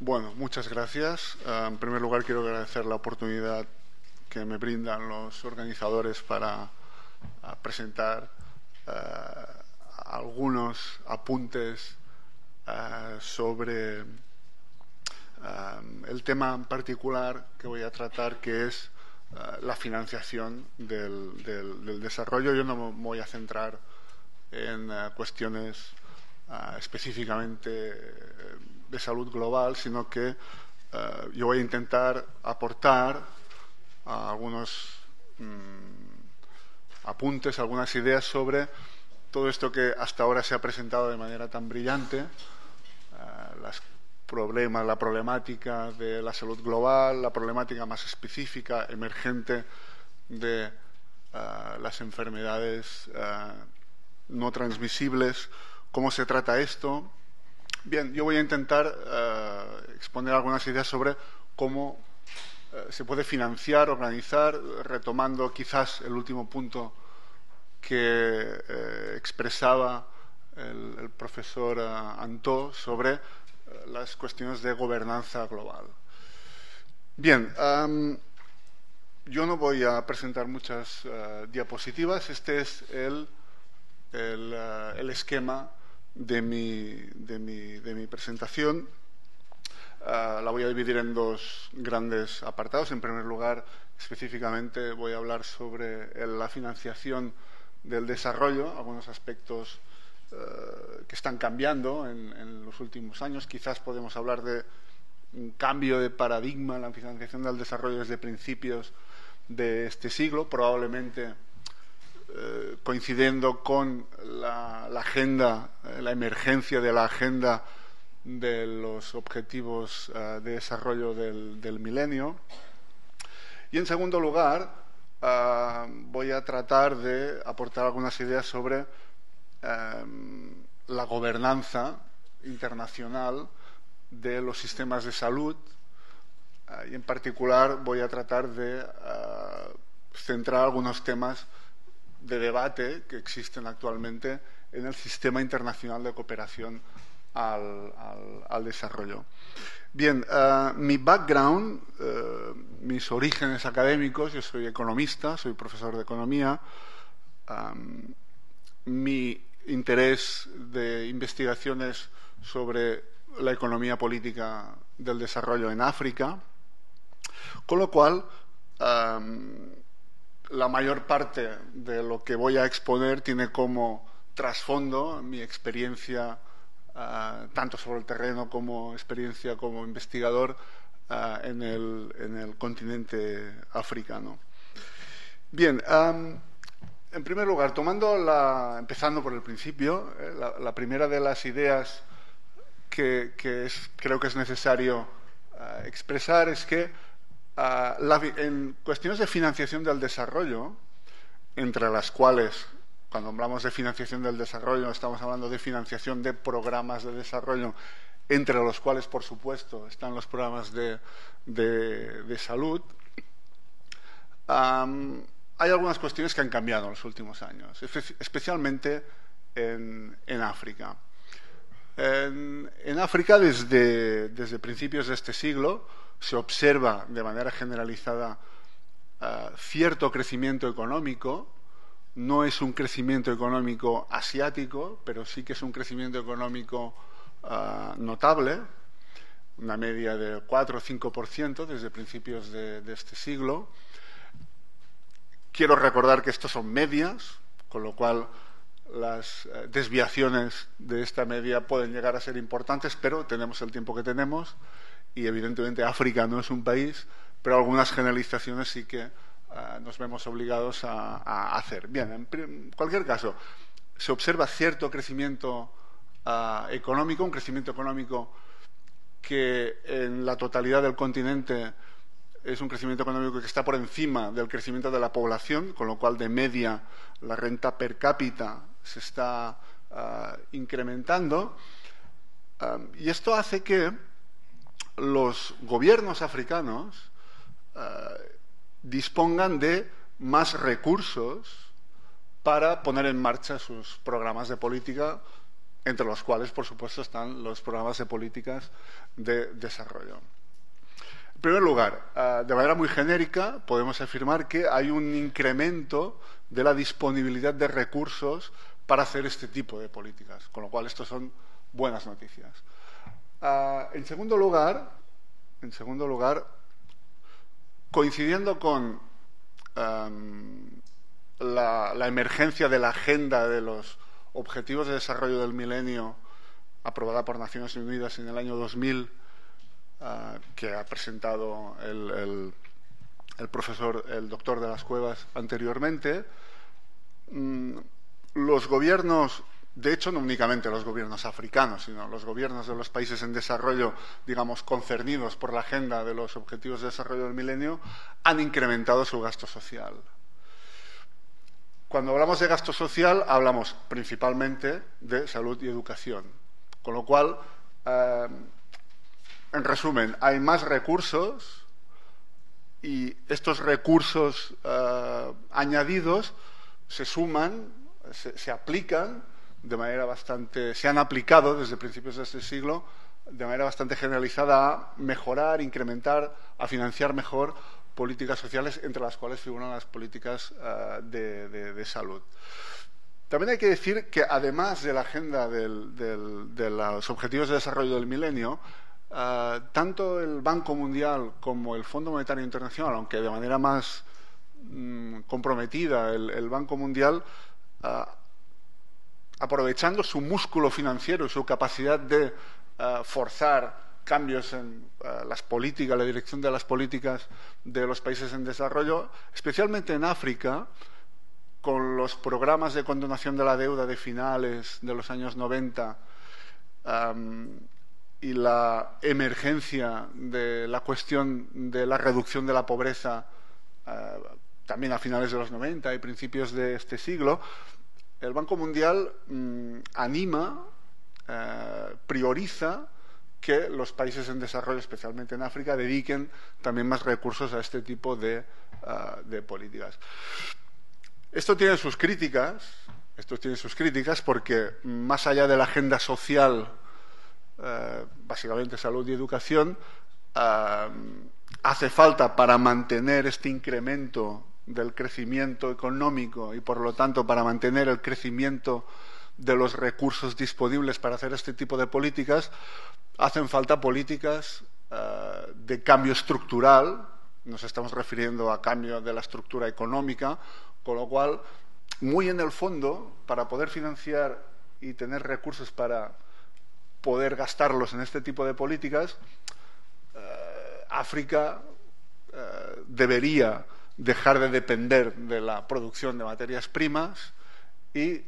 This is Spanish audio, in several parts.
Bueno, muchas gracias. En primer lugar, quiero agradecer la oportunidad que me brindan los organizadores para presentar algunos apuntes sobre el tema en particular que voy a tratar, que es la financiación del desarrollo. Yo no me voy a centrar en cuestiones específicamente de salud global, sino que yo voy a intentar aportar algunos apuntes, algunas ideas sobre todo esto que hasta ahora se ha presentado de manera tan brillante, la problemática de la salud global, la problemática más específica, emergente de las enfermedades no transmisibles. ¿Cómo se trata esto? Bien, yo voy a intentar exponer algunas ideas sobre cómo se puede financiar, organizar, retomando quizás el último punto que expresaba el profesor Antó sobre las cuestiones de gobernanza global. Bien, yo no voy a presentar muchas diapositivas. Este es el esquema de mi presentación. La voy a dividir en dos grandes apartados. En primer lugar, específicamente voy a hablar sobre la financiación del desarrollo, algunos aspectos que están cambiando en los últimos años. Quizás podemos hablar de un cambio de paradigma en la financiación del desarrollo desde principios de este siglo, probablemente coincidiendo con la emergencia de la agenda de los objetivos de desarrollo del milenio. Y en segundo lugar, voy a tratar de aportar algunas ideas sobre la gobernanza internacional de los sistemas de salud, y en particular voy a tratar de centrar algunos temas de debate que existen actualmente en el sistema internacional de cooperación al desarrollo. Bien, mi background, mis orígenes académicos: yo soy economista, soy profesor de economía. Mi interés de investigaciones sobre la economía política del desarrollo en África, con lo cual la mayor parte de lo que voy a exponer tiene como trasfondo mi experiencia, tanto sobre el terreno como experiencia como investigador en el continente africano. Bien, en primer lugar, empezando por el principio, la primera de las ideas que creo que es necesario expresar es que en cuestiones de financiación del desarrollo, entre las cuales, cuando hablamos de financiación del desarrollo, estamos hablando de financiación de programas de desarrollo, entre los cuales, por supuesto, están los programas de salud. Hay algunas cuestiones que han cambiado en los últimos años, especialmente en África. En África, desde principios de este siglo, se observa de manera generalizada cierto crecimiento económico. No es un crecimiento económico asiático, pero sí que es un crecimiento económico notable, una media de 4 o 5% desde principios de este siglo. Quiero recordar que estos son medias, con lo cual las desviaciones de esta media pueden llegar a ser importantes, pero tenemos el tiempo que tenemos y evidentemente África no es un país, pero algunas generalizaciones sí que nos vemos obligados a hacer. Bien, en cualquier caso, se observa cierto crecimiento económico, un crecimiento económico que en la totalidad del continente es un crecimiento económico que está por encima del crecimiento de la población, con lo cual, de media, la renta per cápita se está incrementando. Y esto hace que los gobiernos africanos dispongan de más recursos para poner en marcha sus programas de política entre los cuales, por supuesto, están los programas de políticas de desarrollo. En primer lugar, de manera muy genérica, podemos afirmar que hay un incremento de la disponibilidad de recursos para hacer este tipo de políticas, con lo cual estos son buenas noticias. En segundo lugar, coincidiendo con la emergencia de la agenda de los Objetivos de Desarrollo del Milenio, aprobada por Naciones Unidas en el año 2000, que ha presentado el doctor de las Cuevas anteriormente, los gobiernos, de hecho no únicamente los gobiernos africanos, sino los gobiernos de los países en desarrollo, digamos, concernidos por la agenda de los Objetivos de Desarrollo del Milenio, han incrementado su gasto social. Cuando hablamos de gasto social, hablamos principalmente de salud y educación. Con lo cual, en resumen, hay más recursos y estos recursos añadidos se suman, se aplican de manera bastante, se han aplicado desde principios de este siglo de manera bastante generalizada a mejorar, incrementar, a financiar mejor políticas sociales, entre las cuales figuran las políticas de salud. También hay que decir que, además de la agenda de los Objetivos de Desarrollo del Milenio, tanto el Banco Mundial como el Fondo Monetario Internacional, aunque de manera más comprometida el Banco Mundial, aprovechando su músculo financiero y su capacidad de forzar cambios en las políticas, la dirección de las políticas de los países en desarrollo, especialmente en África, con los programas de condonación de la deuda de finales de los años 90 y la emergencia de la cuestión de la reducción de la pobreza también a finales de los 90 y principios de este siglo, el Banco Mundial anima, prioriza que los países en desarrollo, especialmente en África, dediquen también más recursos a este tipo de políticas. Esto tiene sus críticas porque, más allá de la agenda social, básicamente salud y educación, hace falta, para mantener este incremento del crecimiento económico y, por lo tanto, para mantener el crecimiento de los recursos disponibles para hacer este tipo de políticas, hacen falta políticas de cambio estructural. Nos estamos refiriendo a cambio de la estructura económica, con lo cual, muy en el fondo, para poder financiar y tener recursos para poder gastarlos en este tipo de políticas, África debería dejar de depender de la producción de materias primas y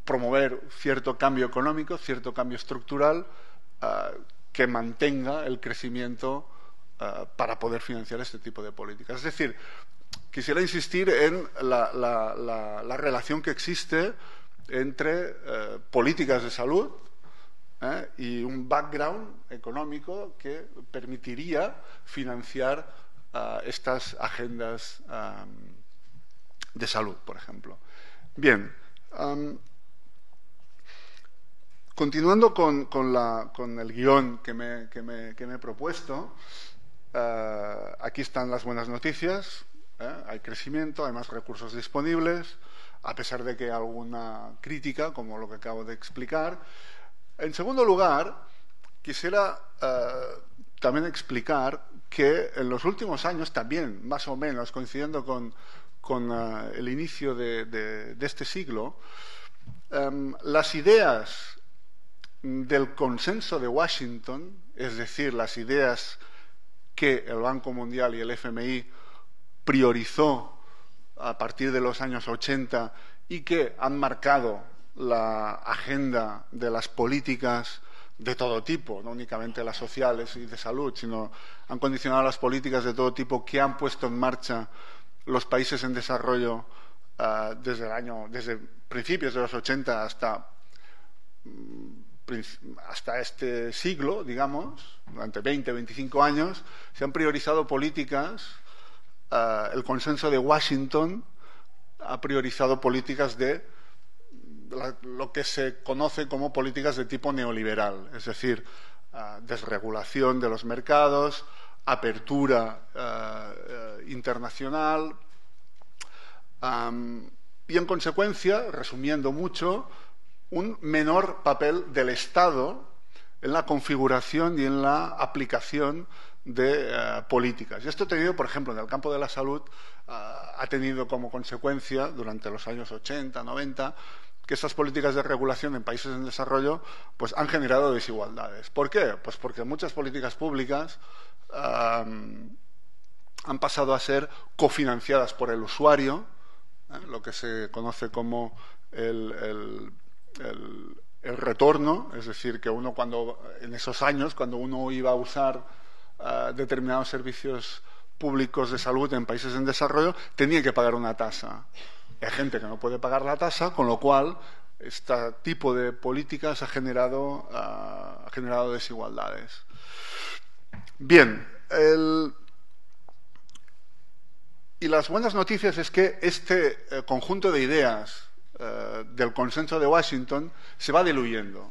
promover cierto cambio económico, cierto cambio estructural que mantenga el crecimiento para poder financiar este tipo de políticas. Es decir, quisiera insistir en la relación que existe entre políticas de salud y un background económico que permitiría financiar estas agendas de salud, por ejemplo. Bien, continuando con el guión que me he propuesto, aquí están las buenas noticias. Hay crecimiento, hay más recursos disponibles, a pesar de que hay alguna crítica, como lo que acabo de explicar. En segundo lugar, quisiera también explicar que en los últimos años, también más o menos coincidiendo con el inicio de este siglo, las ideas del consenso de Washington, es decir, las ideas que el Banco Mundial y el FMI priorizó a partir de los años 80 y que han marcado la agenda de las políticas de todo tipo, no únicamente las sociales y de salud, sino han condicionado las políticas de todo tipo que han puesto en marcha los países en desarrollo desde principios de los 80 hasta este siglo, digamos, durante 20, 25 años, se han priorizado políticas. El consenso de Washington ha priorizado políticas de lo que se conoce como políticas de tipo neoliberal, es decir, desregulación de los mercados, apertura internacional y, en consecuencia, resumiendo mucho, un menor papel del Estado en la configuración y en la aplicación de políticas. Y esto ha tenido, por ejemplo, en el campo de la salud, ha tenido como consecuencia, durante los años 80, 90, que estas políticas de regulación en países en desarrollo pues, han generado desigualdades. ¿Por qué? Pues porque muchas políticas públicas han pasado a ser cofinanciadas por el usuario, lo que se conoce como el retorno, es decir, que uno en esos años, cuando uno iba a usar determinados servicios públicos de salud en países en desarrollo, tenía que pagar una tasa. Hay gente que no puede pagar la tasa, con lo cual este tipo de políticas ha generado desigualdades. Bien, y las buenas noticias es que este conjunto de ideas del consenso de Washington se va diluyendo.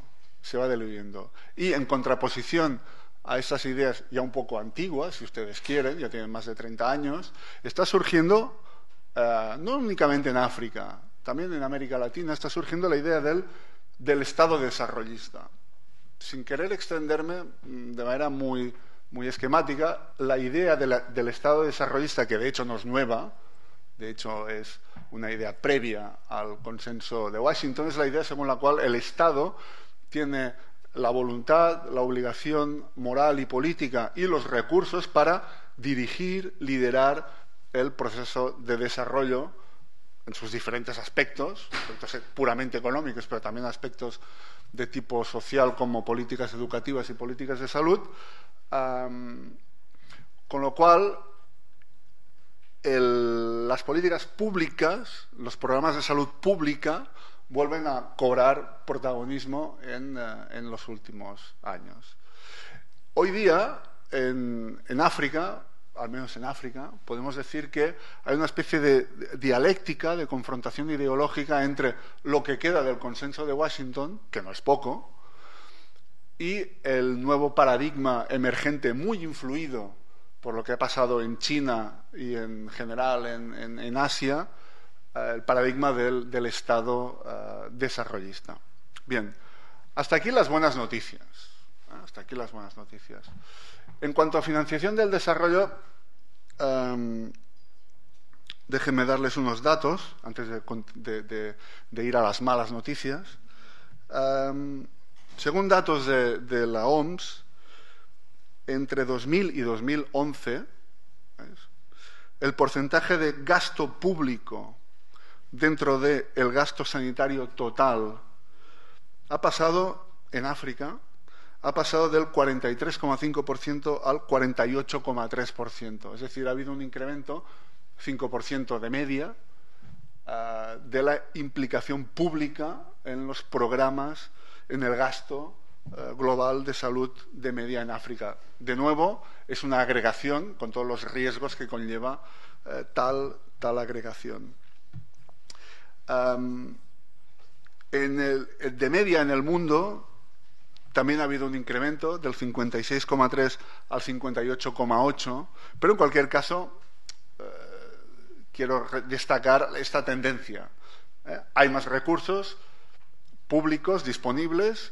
Y en contraposición a esas ideas ya un poco antiguas, si ustedes quieren, ya tienen más de 30 años, está surgiendo, no únicamente en África, también en América Latina, está surgiendo la idea del Estado desarrollista. Sin querer extenderme de manera muy esquemática, la idea del Estado desarrollista, que de hecho no es nueva, de hecho es una idea previa al consenso de Washington, es la idea según la cual el Estado tiene la voluntad, la obligación moral y política y los recursos para dirigir, liderar el proceso de desarrollo en sus diferentes aspectos puramente económicos, pero también aspectos de tipo social como políticas educativas y políticas de salud, con lo cual las políticas públicas, los programas de salud pública vuelven a cobrar protagonismo en los últimos años. Hoy día, en África, al menos en África, podemos decir que hay una especie de dialéctica, de confrontación ideológica entre lo que queda del consenso de Washington, que no es poco, y el nuevo paradigma emergente muy influido por lo que ha pasado en China y en general en Asia, el paradigma del Estado desarrollista. Bien, hasta aquí las buenas noticias. En cuanto a financiación del desarrollo, déjenme darles unos datos antes de ir a las malas noticias. Según datos de la OMS, entre 2000 y 2011, el porcentaje de gasto público dentro del gasto sanitario total ha pasado, en África, ha pasado del 43,5% al 48,3%. Es decir, ha habido un incremento, 5% de media, de la implicación pública en los programas, en el gasto global de salud de media en África. De nuevo, es una agregación con todos los riesgos que conlleva tal agregación. De media en el mundo también ha habido un incremento del 56,3 al 58,8, pero en cualquier caso quiero destacar esta tendencia. Hay más recursos públicos disponibles,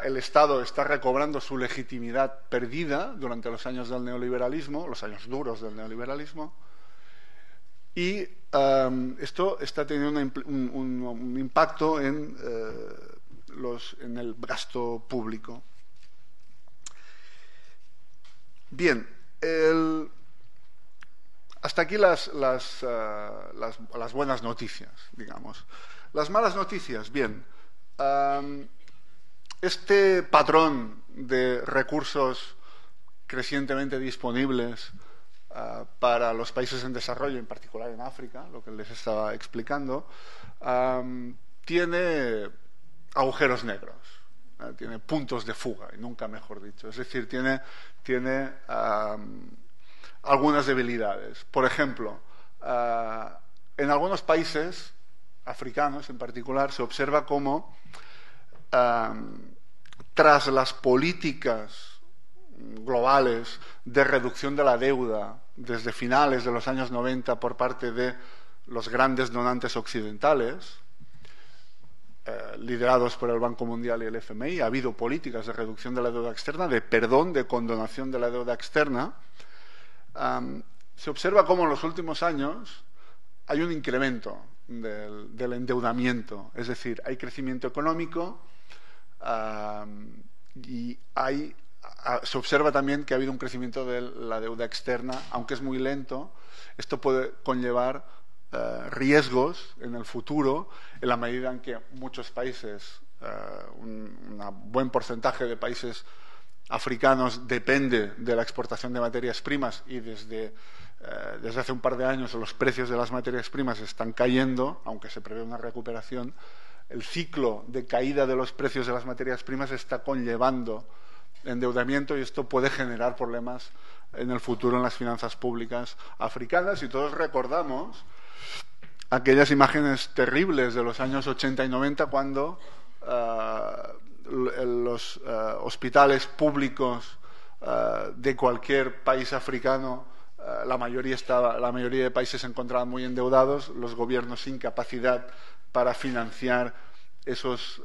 el Estado está recobrando su legitimidad perdida durante los años del neoliberalismo, los años duros del neoliberalismo, y esto está teniendo un impacto en el gasto público. Bien, hasta aquí las buenas noticias, digamos. Las malas noticias, bien. Este patrón de recursos crecientemente disponibles para los países en desarrollo, en particular en África, lo que les estaba explicando, tiene agujeros negros, tiene puntos de fuga, y nunca mejor dicho. Es decir, tiene algunas debilidades. Por ejemplo, en algunos países africanos en particular, se observa cómo tras las políticas globales de reducción de la deuda desde finales de los años 90 por parte de los grandes donantes occidentales, liderados por el Banco Mundial y el FMI, ha habido políticas de reducción de la deuda externa, de perdón, de condonación de la deuda externa. Se observa cómo en los últimos años hay un incremento del endeudamiento, es decir, hay crecimiento económico y se observa también que ha habido un crecimiento de la deuda externa, aunque es muy lento. Esto puede conllevar riesgos en el futuro, en la medida en que muchos países, un buen porcentaje de países africanos depende de la exportación de materias primas y desde hace un par de años los precios de las materias primas están cayendo, aunque se prevé una recuperación. El ciclo de caída de los precios de las materias primas está conllevando endeudamiento y esto puede generar problemas en el futuro en las finanzas públicas africanas. Y todos recordamos aquellas imágenes terribles de los años 80 y 90 cuando los hospitales públicos de cualquier país africano, la mayoría de países se encontraban muy endeudados, los gobiernos sin capacidad para financiar esos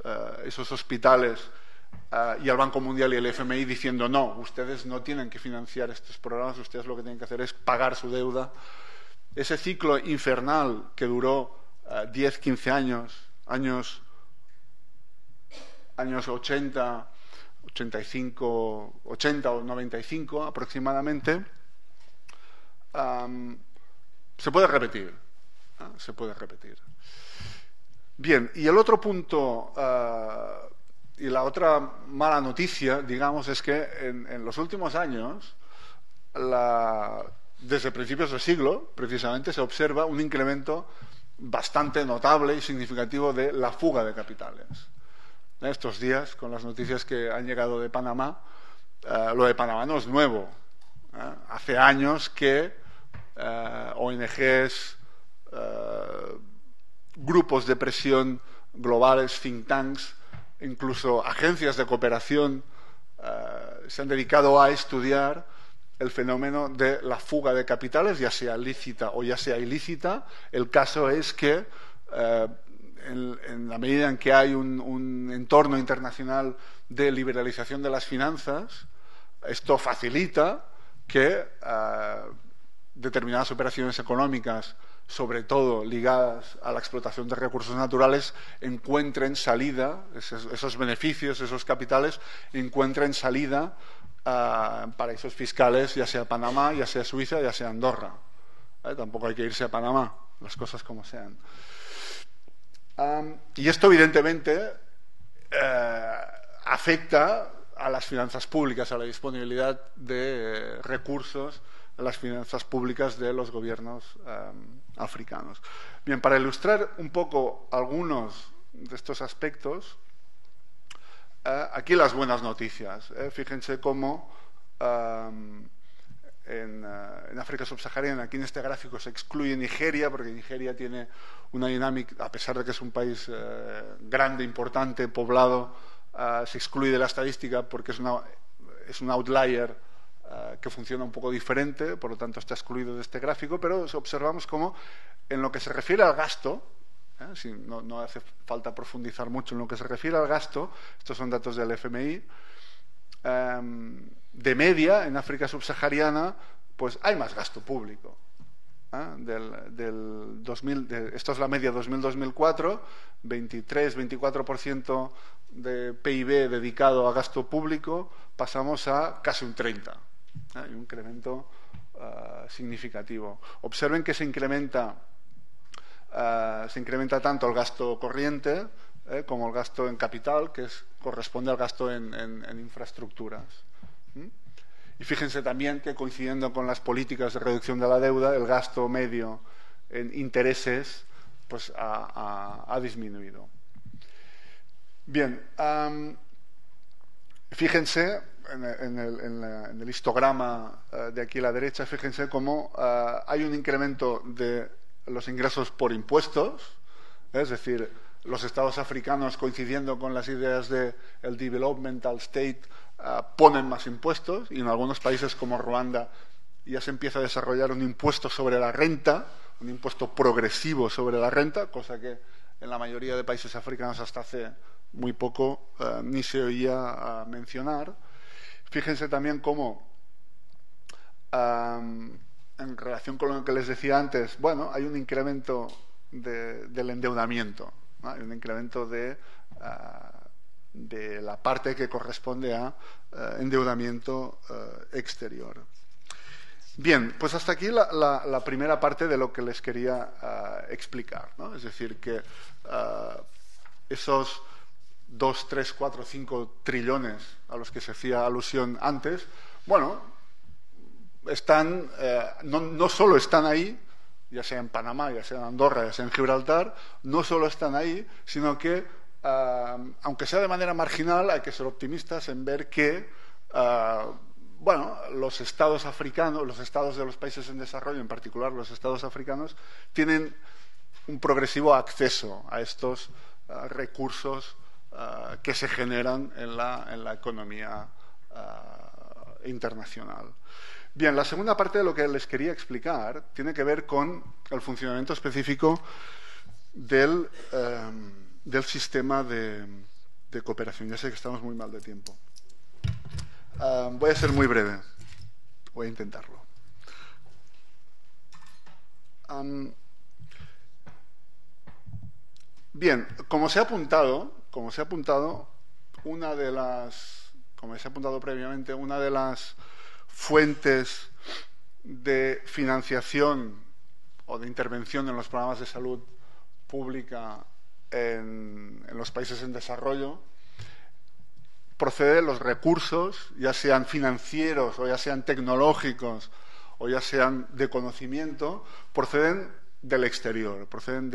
hospitales, y el Banco Mundial y el FMI diciendo no, ustedes no tienen que financiar estos programas, ustedes lo que tienen que hacer es pagar su deuda. Ese ciclo infernal que duró 10, 15 años 80, 85, 80 o 95 aproximadamente, se puede repetir. Se puede repetir. Bien, y el otro punto y la otra mala noticia, digamos, es que en los últimos años, desde principios del siglo, precisamente, se observa un incremento bastante notable y significativo de la fuga de capitales. Estos días, con las noticias que han llegado de Panamá, lo de Panamá no es nuevo. Hace años que ONGs, grupos de presión globales, think tanks, incluso agencias de cooperación se han dedicado a estudiar el fenómeno de la fuga de capitales, ya sea lícita o ya sea ilícita. El caso es que en la medida en que hay un entorno internacional de liberalización de las finanzas, esto facilita que determinadas operaciones económicas, sobre todo ligadas a la explotación de recursos naturales, encuentren salida, esos beneficios, esos capitales, encuentren salida a paraísos fiscales, ya sea Panamá, ya sea Suiza, ya sea Andorra. Tampoco hay que irse a Panamá, las cosas como sean. Y esto, evidentemente, afecta a las finanzas públicas, a la disponibilidad de recursos en las finanzas públicas de los gobiernos africanos. Bien, para ilustrar un poco algunos de estos aspectos, aquí las buenas noticias. Fíjense cómo en África subsahariana, aquí en este gráfico se excluye Nigeria, porque Nigeria tiene una dinámica, a pesar de que es un país grande, importante, poblado, se excluye de la estadística porque es un outlier que funciona un poco diferente, por lo tanto está excluido de este gráfico, pero observamos cómo en lo que se refiere al gasto, no hace falta profundizar mucho en lo que se refiere al gasto, estos son datos del FMI, de media en África subsahariana pues hay más gasto público. Esto es la media 2000-2004, 23-24% de PIB dedicado a gasto público, pasamos a casi un 30%. Hay un incremento significativo. Observen que se incrementa tanto el gasto corriente como el gasto en capital, que corresponde al gasto en infraestructuras. Y fíjense también que, coincidiendo con las políticas de reducción de la deuda, el gasto medio en intereses pues ha disminuido. Bien, fíjense en el histograma de aquí a la derecha, fíjense cómo hay un incremento de los ingresos por impuestos, Es decir, los estados africanos, coincidiendo con las ideas del developmental state, ponen más impuestos, y en algunos países como Ruanda ya se empieza a desarrollar un impuesto sobre la renta, un impuesto progresivo sobre la renta, cosa que en la mayoría de países africanos hasta hace muy poco ni se oía mencionar. Fíjense también cómo, en relación con lo que les decía antes, bueno, hay un incremento del endeudamiento, ¿no? Hay un incremento de la parte que corresponde a endeudamiento exterior. Bien, pues hasta aquí la primera parte de lo que les quería explicar, ¿no? Es decir, que esos 2, 3, 4, 5 trillones a los que se hacía alusión antes, bueno, están, no solo están ahí, ya sea en Panamá, ya sea en Andorra, ya sea en Gibraltar, no solo están ahí, sino que, aunque sea de manera marginal, hay que ser optimistas en ver que bueno, los estados africanos, los estados de los países en desarrollo, en particular los estados africanos, tienen un progresivo acceso a estos recursos que se generan en la economía internacional. Bien, la segunda parte de lo que les quería explicar tiene que ver con el funcionamiento específico del sistema de cooperación. Ya sé que estamos muy mal de tiempo. Voy a ser muy breve. Voy a intentarlo. Bien, como se ha apuntado previamente, una de las fuentes de financiación o de intervención en los programas de salud pública en los países en desarrollo procede de los recursos, ya sean financieros o ya sean tecnológicos o ya sean de conocimiento, proceden del exterior, proceden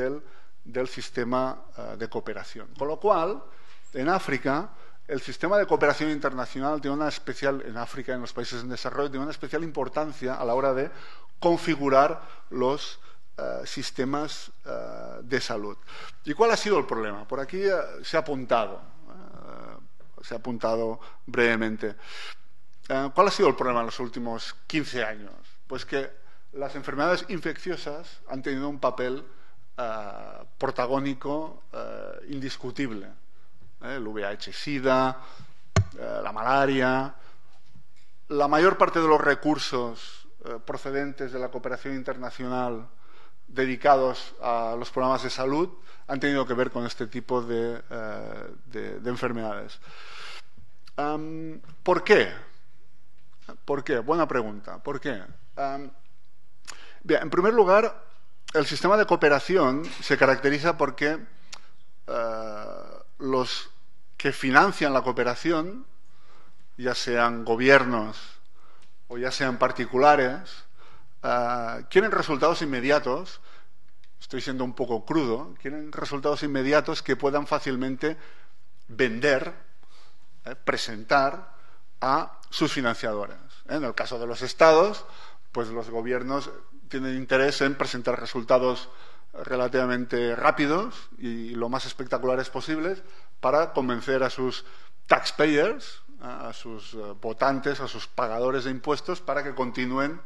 del sistema de cooperación. Con lo cual, en África, el sistema de cooperación internacional tiene una especial, en África, en los países en desarrollo, tiene una especial importancia a la hora de configurar los sistemas de salud. ¿Y cuál ha sido el problema? Por aquí se ha apuntado brevemente. ¿Cuál ha sido el problema en los últimos 15 años? Pues que las enfermedades infecciosas han tenido un papel protagónico indiscutible. El VIH-Sida, la malaria. La mayor parte de los recursos procedentes de la cooperación internacional dedicados a los programas de salud han tenido que ver con este tipo de enfermedades. ¿Por qué? ¿Por qué? Buena pregunta. ¿Por qué? Bien, en primer lugar, el sistema de cooperación se caracteriza porque los que financian la cooperación, ya sean gobiernos o ya sean particulares, quieren resultados inmediatos. Estoy siendo un poco crudo. Quieren resultados inmediatos que puedan fácilmente vender, presentar a sus financiadores. En el caso de los estados, pues los gobiernos tienen interés en presentar resultados relativamente rápidos y lo más espectaculares posibles para convencer a sus taxpayers, a sus votantes, a sus pagadores de impuestos, para que continúen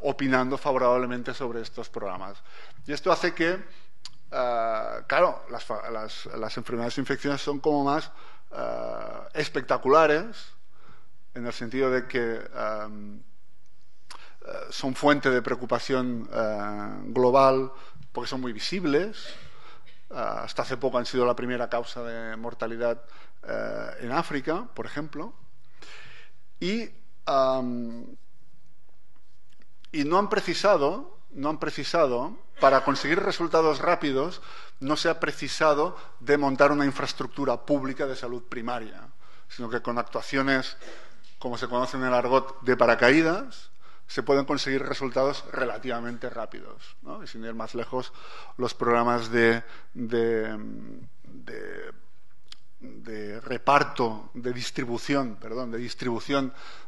opinando favorablemente sobre estos programas. Y esto hace que, claro, las enfermedades infecciosas son como más espectaculares, en el sentido de que son fuente de preocupación global porque son muy visibles. Hasta hace poco han sido la primera causa de mortalidad en África, por ejemplo. Y no han precisado, para conseguir resultados rápidos, no se ha precisado de montar una infraestructura pública de salud primaria, sino que con actuaciones, como se conoce en el argot, de paracaídas, se pueden conseguir resultados relativamente rápidos, ¿no? Y sin ir más lejos, los programas de reparto, de distribución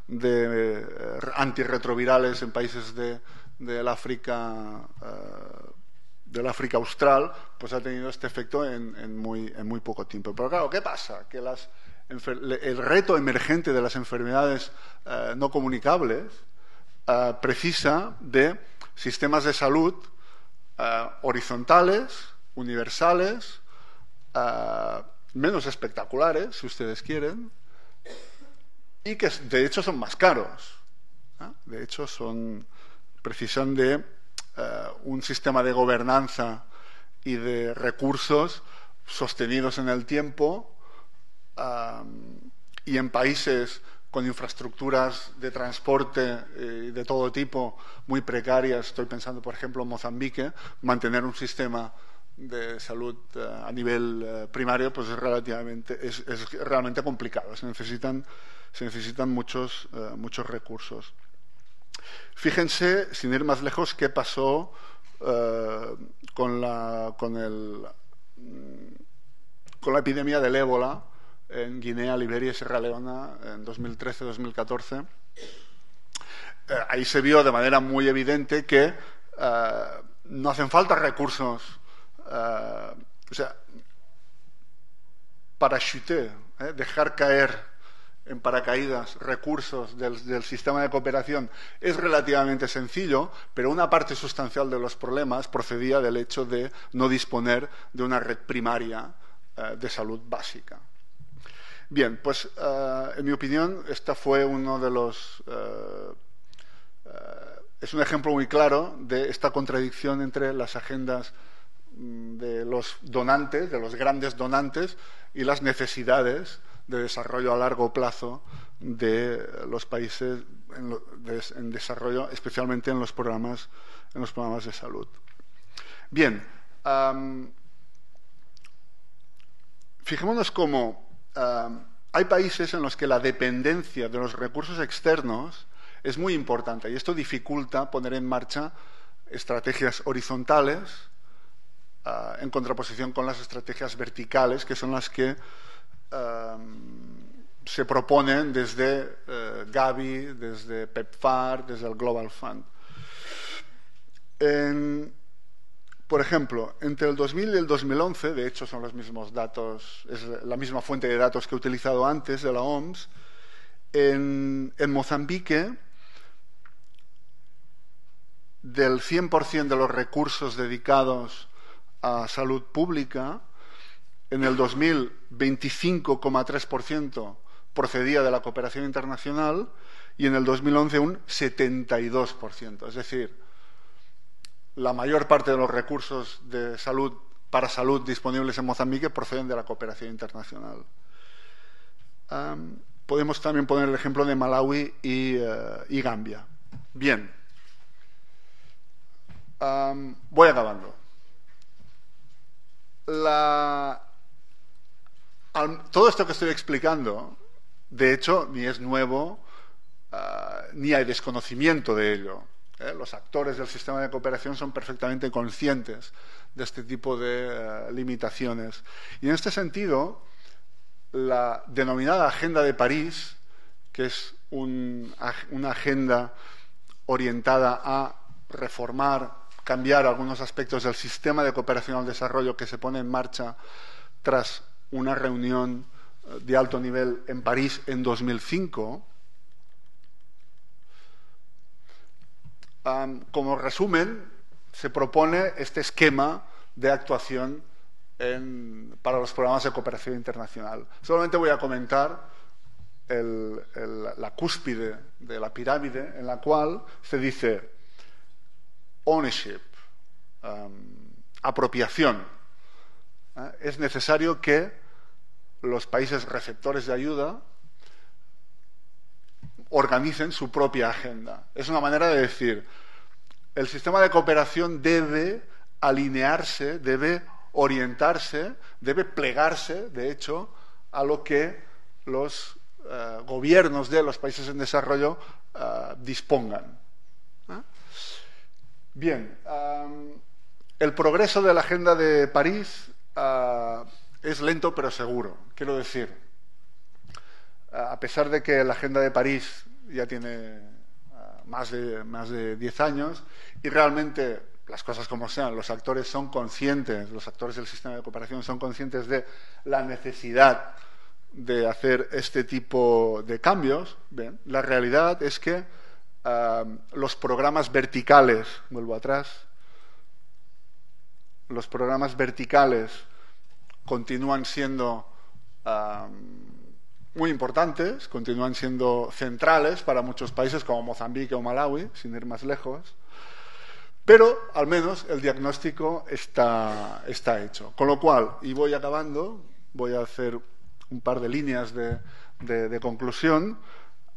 de antirretrovirales en países del África del África Austral, pues ha tenido este efecto en muy poco tiempo. Pero claro, ¿qué pasa? Que el reto emergente de las enfermedades no comunicables precisa de sistemas de salud horizontales, universales, menos espectaculares, si ustedes quieren, y que de hecho son más caros. De hecho, precisan de un sistema de gobernanza y de recursos sostenidos en el tiempo, y en países con infraestructuras de transporte de todo tipo muy precarias. Estoy pensando, por ejemplo, en Mozambique. Mantener un sistema de salud a nivel primario pues es realmente complicado. Se necesitan muchos recursos. Fíjense, sin ir más lejos, qué pasó con la epidemia del ébola en Guinea, Liberia y Sierra Leona en 2013-2014. Ahí se vio de manera muy evidente que no hacen falta recursos, o sea, parachuter, dejar caer en paracaídas recursos del sistema de cooperación es relativamente sencillo, pero una parte sustancial de los problemas procedía del hecho de no disponer de una red primaria de salud básica. Bien, pues en mi opinión, esta fue uno de los... es un ejemplo muy claro de esta contradicción entre las agendas de los donantes, de los grandes donantes, y las necesidades de desarrollo a largo plazo de los países en desarrollo, especialmente en los programas de salud. Bien, fijémonos cómo hay países en los que la dependencia de los recursos externos es muy importante, y esto dificulta poner en marcha estrategias horizontales en contraposición con las estrategias verticales, que son las que se proponen desde Gavi, desde PEPFAR, desde el Global Fund. Por ejemplo, entre el 2000 y el 2011, de hecho son los mismos datos, es la misma fuente de datos que he utilizado antes de la OMS, en Mozambique, del 100% de los recursos dedicados a salud pública, en el 2000, 25,3% procedía de la cooperación internacional y en el 2011 un 72%. Es decir, la mayor parte de los recursos de salud para salud disponibles en Mozambique proceden de la cooperación internacional. Podemos también poner el ejemplo de Malawi y Gambia. Bien. Voy acabando. Todo esto que estoy explicando, de hecho, ni es nuevo, ni hay desconocimiento de ello. Los actores del sistema de cooperación son perfectamente conscientes de este tipo de limitaciones. Y en este sentido, la denominada Agenda de París, que es una agenda orientada a reformar, cambiar algunos aspectos del sistema de cooperación al desarrollo que se pone en marcha tras una reunión de alto nivel en París en 2005. Como resumen, se propone este esquema de actuación para los programas de cooperación internacional. Solamente voy a comentar la cúspide de la pirámide, en la cual se dice ownership, apropiación. Es necesario que los países receptores de ayuda organicen su propia agenda. Es una manera de decir, el sistema de cooperación debe alinearse, debe orientarse, debe plegarse, de hecho, a lo que los gobiernos de los países en desarrollo dispongan. Bien, el progreso de la Agenda de París es lento pero seguro. Quiero decir, a pesar de que la Agenda de París ya tiene más de 10 años y realmente las cosas como sean, los actores son conscientes, los actores del sistema de cooperación son conscientes de la necesidad de hacer este tipo de cambios. Bien, la realidad es que los programas verticales, vuelvo atrás, los programas verticales continúan siendo muy importantes, continúan siendo centrales para muchos países como Mozambique o Malawi, sin ir más lejos, pero al menos el diagnóstico está hecho. Con lo cual, y voy acabando, voy a hacer un par de líneas de conclusión.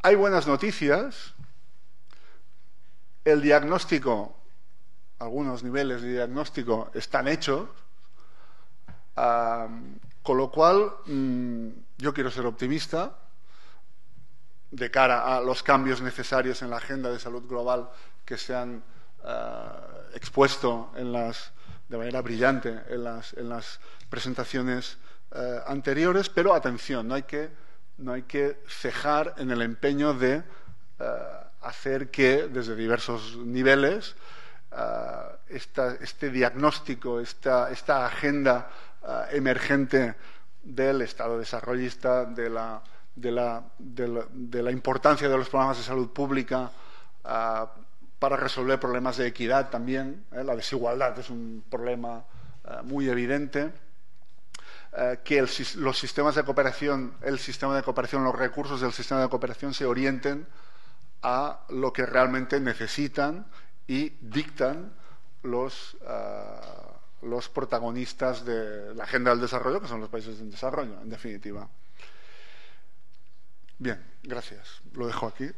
Hay buenas noticias. El diagnóstico, algunos niveles de diagnóstico están hechos, con lo cual yo quiero ser optimista de cara a los cambios necesarios en la agenda de salud global que se han expuesto de manera brillante en las presentaciones anteriores, pero atención, no hay que cejar en el empeño de hacer que desde diversos niveles este diagnóstico, esta agenda emergente del Estado desarrollista, de la importancia de los programas de salud pública para resolver problemas de equidad también. La desigualdad es un problema muy evidente. Que los sistemas de cooperación, los recursos del sistema de cooperación se orienten a lo que realmente necesitan y dictan los protagonistas de la agenda del desarrollo, que son los países en desarrollo, en definitiva. Bien, gracias. Lo dejo aquí.